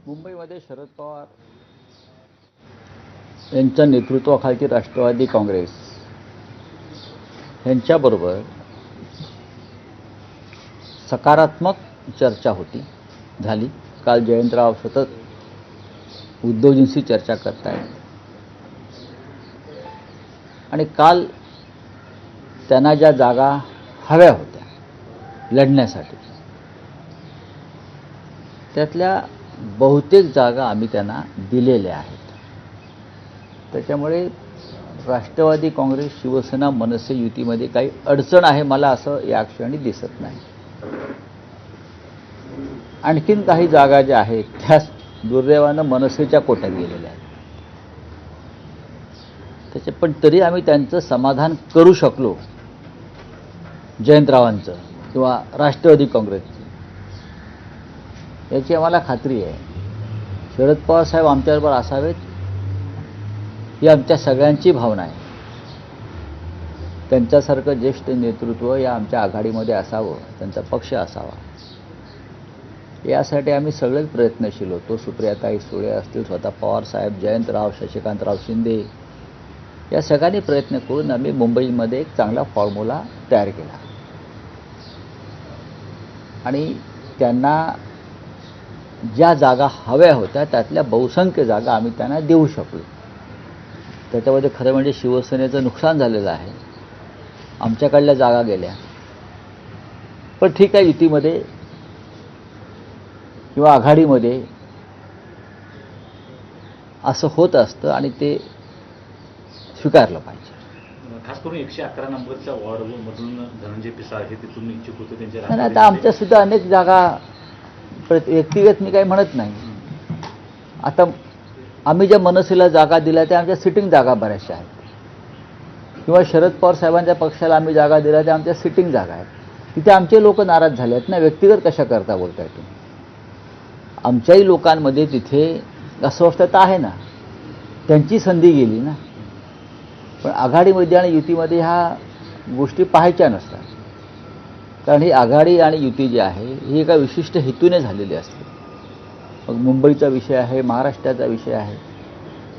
मुंबईमध्ये शरद पवार यांच्या नेतृत्वाखालची राष्ट्रवादी काँग्रेस यांच्याबरोबर सकारात्मक चर्चा झाली। काल जयंतराव सतत उद्धवजींशी चर्चा करतायत आणि काल त्यांना ज्या जागा हव्या होत्या लढण्यासाठी त्यातल्या बहुतेक जागा आम्ही त्यांना दिलेल्या आहेत। त्याच्यामुळे राष्ट्रवादी काँग्रेस शिवसेना मनसे युतीमध्ये काही अडचण आहे मला असं या क्षणी दिसत नाही। आणखीन काही जागा ज्या आहेत त्या दुर्दैवानं मनसेच्या कोट्यात गेलेल्या आहेत। त्याचे पण तरी आम्ही त्यांचं समाधान करू शकलो, जयंतरावांचं किंवा राष्ट्रवादी काँग्रेसचं, याची आम्हाला खात्री आहे। शरद पवार साहेब आमच्याबरोबर असावेत ही आमच्या सगळ्यांची भावना आहे। त्यांच्यासारखं ज्येष्ठ नेतृत्व या आमच्या आघाडीमध्ये असावं, त्यांचा पक्ष असावा, यासाठी आम्ही सगळेच प्रयत्नशील होतो। सुप्रियाताई सुळे असतील, स्वतः पवार साहेब, जयंतराव, शशिकांतराव शिंदे, या सगळ्यांनी प्रयत्न करून आम्ही मुंबईमध्ये एक चांगला फॉर्म्युला तयार केला आणि त्यांना ज्या जागा हव्या होत्या त्यातल्या बहुसंख्य जागा आम्ही त्यांना देऊ शकलो। त्याच्यामध्ये खरं म्हणजे शिवसेनेचं नुकसान झालेलं आहे, आमच्याकडल्या जागा गेल्या। पण ठीक आहे, युतीमध्ये किंवा आघाडीमध्ये असं होत असतं आणि ते स्वीकारलं पाहिजे। खास करून 111 नंबरच्या वॉर्डमधून धनंजय पिसाळ हे तिथून इच्छुक होते त्यांच्या आता आमच्या सुद्धा अनेक जागा व्यक्तिगत मी काही म्हणत नाही। आता आम्ही ज्या मनसेला जागा दिल्या त्या आमच्या सिटिंग जागा बऱ्याचशा आहेत, किंवा शरद पवार साहेबांच्या पक्षाला आम्ही जागा दिल्या त्या आमच्या सिटिंग जागा आहेत। तिथे आमचे लोक नाराज झाले आहेत ना, व्यक्तिगत कशा करता बोलताय तुम्ही? आमच्याही लोकांमध्ये तिथे अस्वस्थता आहे ना, त्यांची संधी गेली ना। पण आघाडीमध्ये आणि युतीमध्ये ह्या गोष्टी पाहायच्या नसतात, कारण ही आघाडी आणि युती जी आहे ही एका विशिष्ट हेतूने झालेली असते। मग मुंबईचा विषय आहे, महाराष्ट्राचा विषय आहे,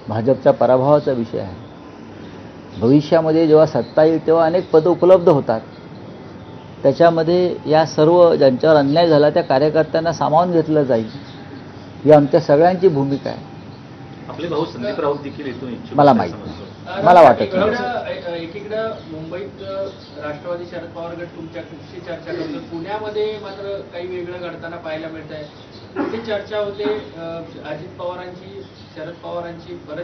भाजपच्या पराभवाचा विषय आहे। भविष्यामध्ये जेव्हा सत्ता येईल तेव्हा अनेक पदं उपलब्ध होतात, त्याच्यामध्ये या सर्व ज्यांच्यावर अन्याय झाला त्या कार्यकर्त्यांना सामावून घेतलं जाईल, ही आमच्या सगळ्यांची भूमिका आहे। आपले भाऊ संदीप राऊत देखील इथून इच्छुक मला माहित नाही, मला वाटत नाही। एकीकडे मुंबईत राष्ट्रवादी शरद पवार गट तुमच्याशी चर्चा करतो, पुण्यामध्ये मात्र काही वेगळं घडताना पाहायला मिळत आहे। कुठे चर्चा होते अजित पवारांची, शरद पवारांची, परत